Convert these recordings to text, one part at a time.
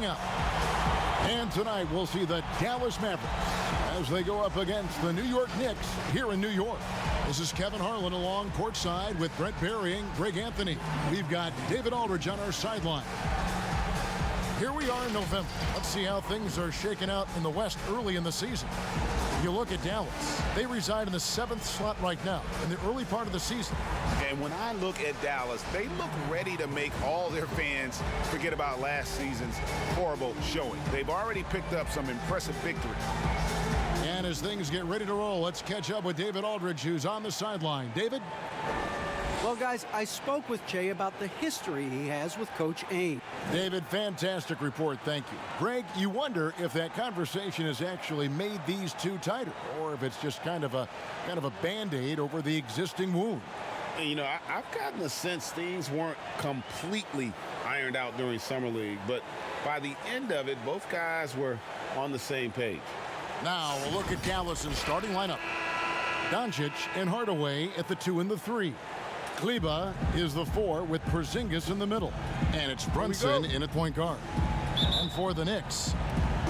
Up. And tonight we'll see the Dallas Mavericks as they go up against the New York Knicks here in New York. This is Kevin Harlan along courtside with Brent Barry and Greg Anthony. We've got David Aldridge on our sideline. Here we are in November. Let's see how things are shaking out in the West early in the season. You look at Dallas. They reside in the 7th slot right now in the early part of the season. And when I look at Dallas, they look ready to make all their fans forget about last season's horrible showing. They've already picked up some impressive victories. And as things get ready to roll, let's catch up with David Aldridge, who's on the sideline. David? Well, guys, I spoke with Jay about the history he has with Coach Ain. David, fantastic report. Thank you. Greg, you wonder if that conversation has actually made these two tighter, or if it's just kind of a Band-Aid over the existing wound. And, you know, I've gotten the sense things weren't completely ironed out during Summer League, but by the end of it, both guys were on the same page. Now, a look at Dallas's starting lineup. Doncic and Hardaway at the 2 and the 3. Kleber is the 4 with Porzingis in the middle. And it's Brunson in at point guard. And for the Knicks,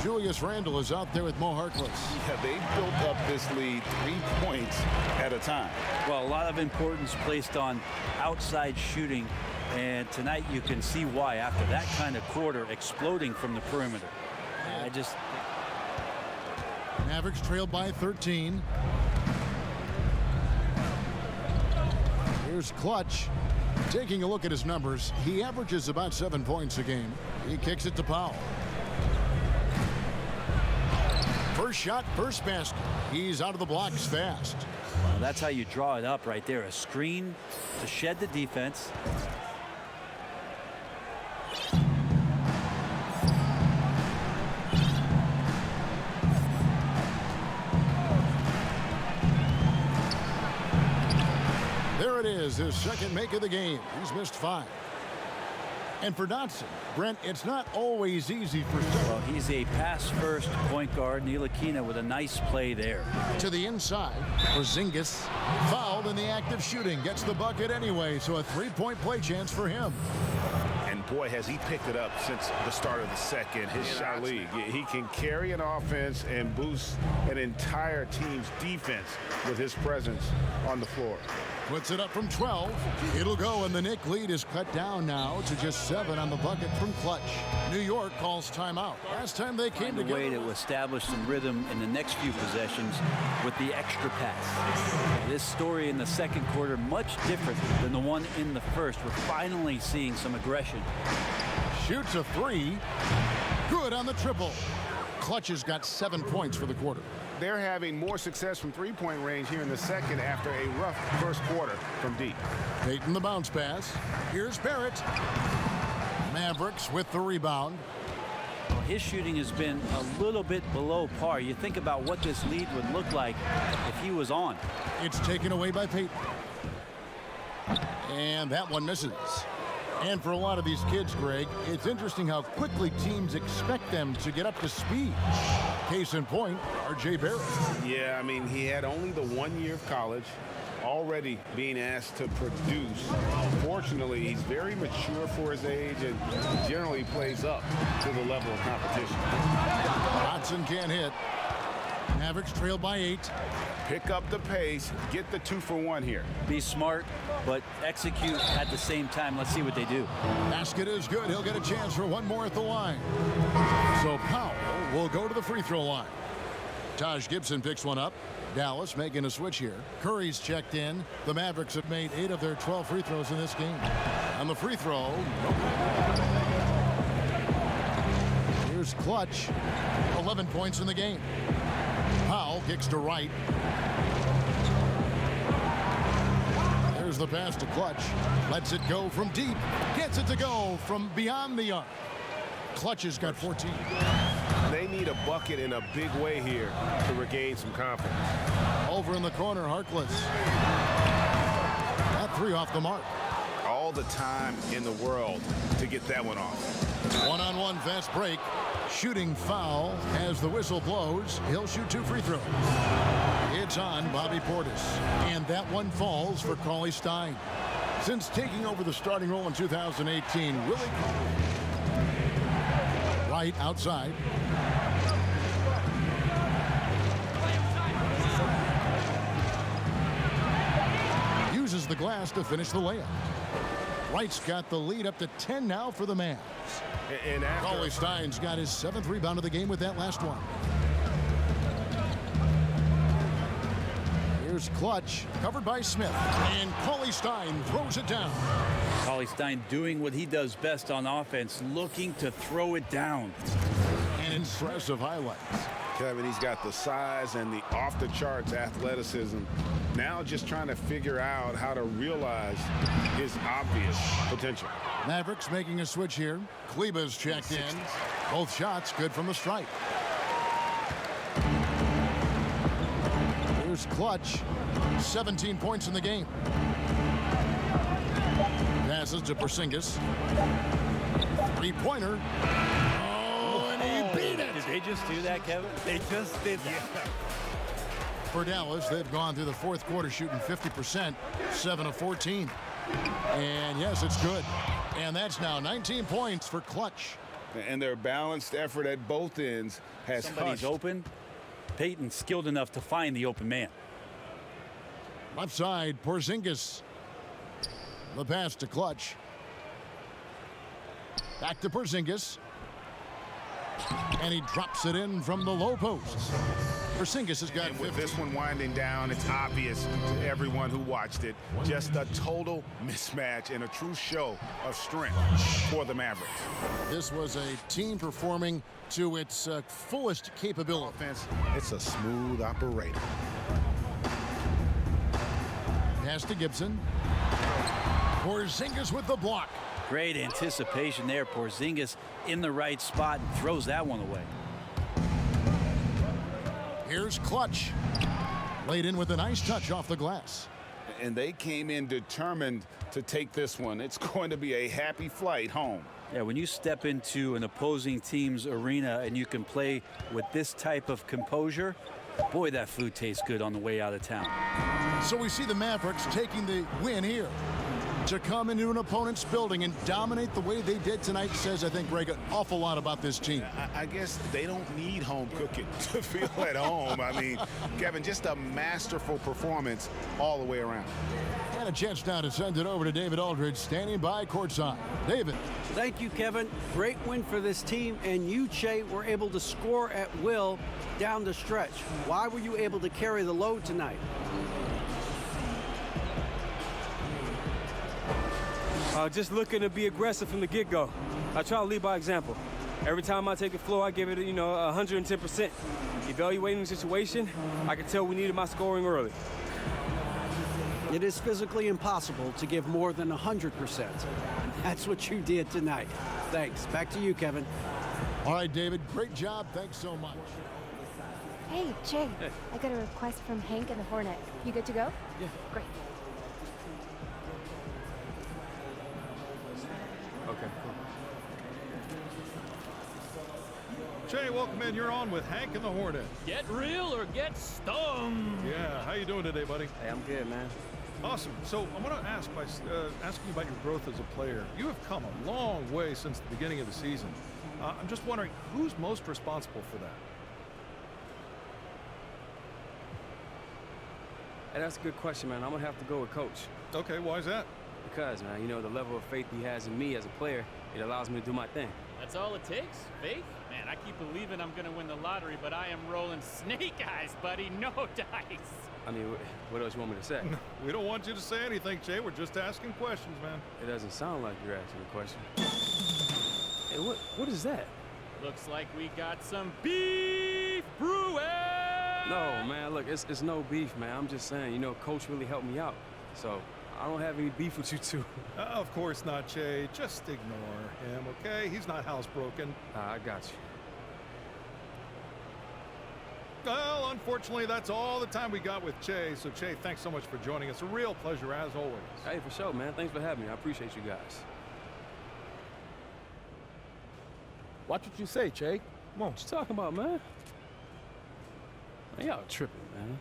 Julius Randle is out there with Mo Harkless. Yeah, they built up this lead 3 points at a time. Well, a lot of importance placed on outside shooting. And tonight you can see why after that kind of quarter exploding from the perimeter. Mavericks trailed by 13. Here's Clutch. Taking a look at his numbers, he averages about 7 points a game. He kicks it to Powell. First shot, first basket. He's out of the blocks fast. Well, that's how you draw it up right there. A screen to shed the defense. There it is, his second make of the game. He's missed 5. And for Dotson, Brent, it's not always easy for Steph. Well, he's a pass-first point guard. Ntilikina with a nice play there. To the inside, Porzingis fouled in the act of shooting. Gets the bucket anyway, so a 3-point play chance for him. And boy, has he picked it up since the start of the second. His shot league. He can carry an offense and boost an entire team's defense with his presence on the floor. Puts it up from 12. It'll go, and the Knick lead is cut down now to just 7 on the bucket from Clutch. New York calls timeout. Last time they came together. A way to establish some rhythm in the next few possessions with the extra pass. This story in the second quarter much different than the one in the first. We're finally seeing some aggression. Shoots a 3. Good on the triple. Clutch has got 7 points for the quarter. They're having more success from three-point range here in the second after a rough first quarter from deep. Payton the bounce pass. Here's Barrett. Mavericks with the rebound. Well, his shooting has been a little bit below par. You think about what this lead would look like if he was on. It's taken away by Payton. And that one misses. And for a lot of these kids, Greg, it's interesting how quickly teams expect them to get up to speed. Case in point, R.J. Barrett. Yeah, I mean, he had only the 1 year of college, already being asked to produce. Fortunately, he's very mature for his age and generally plays up to the level of competition. Watson can't hit. Mavericks trailed by 8. Pick up the pace, get the 2-for-1 here. Be smart, but execute at the same time. Let's see what they do. Basket is good. He'll get a chance for one more at the line. So Powell will go to the free throw line. Taj Gibson picks one up. Dallas making a switch here. Curry's checked in. The Mavericks have made 8 of their 12 free throws in this game. On the free throw, here's Clutch. 11 points in the game. Powell kicks to right. There's the pass to Clutch. Lets it go from deep. Gets it to go from beyond the arc. Clutch has got 14. They need a bucket in a big way here to regain some confidence. Over in the corner, Harkless. That 3 off the mark. All the time in the world to get that one off. One-on-one fast break. Shooting foul as the whistle blows. He'll shoot 2 free throws. It's on Bobby Portis. And that one falls for Cauley Stein. Since taking over the starting role in 2018, Willie Cauley White outside. Uses the glass to finish the layup. White's got the lead up to 10 now for the Mavs. And Cauley Stein's got his 7th rebound of the game with that last one. Here's Clutch, covered by Smith, and Cauley Stein throws it down. Cauley Stein doing what he does best on offense, looking to throw it down. An impressive highlights. Kevin, he's got the size and the off-the-charts athleticism. Now just trying to figure out how to realize his obvious potential. Mavericks making a switch here. Kleba's checked in. Both shots good from the stripe. Here's Clutch. 17 points in the game. Passes to Porzingis. Three-pointer. Oh, and he beat it. Did they just do that, Kevin? They just did that. For Dallas, they've gone through the fourth quarter shooting 50%, 7 of 14. And yes, it's good. And that's now 19 points for Clutch. And their balanced effort at both ends has Somebody's hushed. open. Peyton's skilled enough to find the open man. Left side, Porzingis. The pass to Clutch. Back to Porzingis. And he drops it in from the low post. Porzingis has got And with 50. this one winding down, it's obvious to everyone who watched it. Just a total mismatch and a true show of strength for the Mavericks. This was a team performing to its fullest capability. Offense, it's a smooth operator. Pass to Gibson. Porzingis with the block. Great anticipation there. Porzingis in the right spot and throws that one away. Here's Clutch. Laid in with a nice touch off the glass. And they came in determined to take this one. It's going to be a happy flight home. Yeah, when you step into an opposing team's arena and you can play with this type of composure, boy, that food tastes good on the way out of town. So we see the Mavericks taking the win here. To come into an opponent's building and dominate the way they did tonight says, I think, Greg, an awful lot about this team. I guess they don't need home cooking to feel at home. I mean, Kevin, just a masterful performance all the way around. And a chance now to send it over to David Aldridge, standing by courtside. David. Thank you, Kevin. Great win for this team, and you, Che, were able to score at will down the stretch. Why were you able to carry the load tonight? Just looking to be aggressive from the get-go. I try to lead by example. Every time I take the floor, I give it, 110%. Evaluating the situation, I could tell we needed my scoring early. It is physically impossible to give more than 100%. That's what you did tonight. Thanks. Back to you, Kevin. All right, David, great job. Thanks so much. Hey, Jay, I got a request from Hank and the Hornet. You good to go? Yeah. Great. Okay, cool. Jay, welcome in. You're on with Hank and the Hornet. Get real or get stung. Yeah, how you doing today, buddy? Hey, I'm good, man. Awesome. So I want to ask by asking you about your growth as a player. You have come a long way since the beginning of the season. I'm just wondering, who's most responsible for that? Hey, that's a good question, man. I'm going to have to go with Coach. Okay, why is that? Because, man, the level of faith he has in me as a player, it allows me to do my thing. That's all it takes? Faith? Man, I keep believing I'm going to win the lottery, but I am rolling snake eyes, buddy. No dice. I mean, what else you want me to say? We don't want you to say anything, Jay. We're just asking questions, man. It doesn't sound like you're asking a question. Hey, what is that? Looks like we got some beef brewing. No, man, look, it's no beef, man. I'm just saying, Coach really helped me out. So I don't have any beef with you two. Of course not, Jay. Just ignore him, okay? He's not housebroken. I got you. Well, unfortunately, that's all the time we got with Che. So, Che, thanks so much for joining us. A real pleasure, as always. Hey, for sure, man. Thanks for having me. I appreciate you guys. Watch what you say, Che. Come on. What you talking about, man? Man, y'all tripping, man.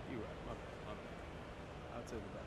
You right. My bad. I'll take it back.